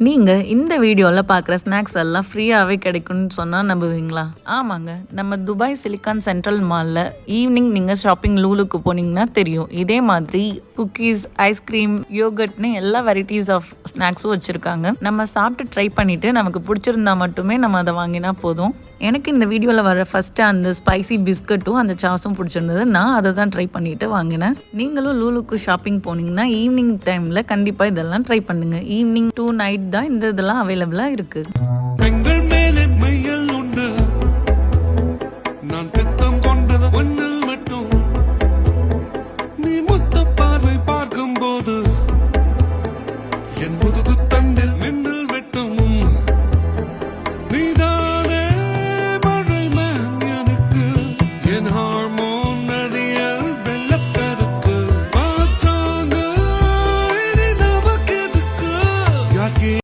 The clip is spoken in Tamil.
நீங்கள் இந்த வீடியோவில் பார்க்குற ஸ்நாக்ஸ் எல்லாம் ஃப்ரீயாகவே கிடைக்கும்னு சொன்னால் நம்புவீங்களா? ஆமாங்க, நம்ம துபாய் சிலிக்கான் சென்ட்ரல் மாலில் ஈவினிங் நீங்கள் ஷாப்பிங் லூலுக்கு போனீங்கன்னா தெரியும். இதே மாதிரி குக்கீஸ், ஐஸ்கிரீம், யோகர்ட்னு எல்லா வெரைட்டிஸ் ஆஃப் ஸ்நாக்ஸும் வச்சுருக்காங்க. நம்ம சாப்பிட்டு ட்ரை பண்ணிவிட்டு நமக்கு பிடிச்சிருந்தா மட்டுமே நம்ம அதை வாங்கினா போதும். எனக்கு இந்த வீடியோவில் வர ஃபஸ்ட்டு அந்த ஸ்பைசி பிஸ்கட்டும் அந்த சாஸும் பிடிச்சிருந்தது. நான் அதை தான் ட்ரை பண்ணிவிட்டு வாங்கினேன். நீங்களும் லூலுக்கு ஷாப்பிங் போனீங்கன்னா ஈவினிங் டைமில் கண்டிப்பாக இதெல்லாம் ட்ரை பண்ணுங்கள். ஈவினிங் டு நைட் தான் இதெல்லாம் அவைலபிளாக இருக்குது.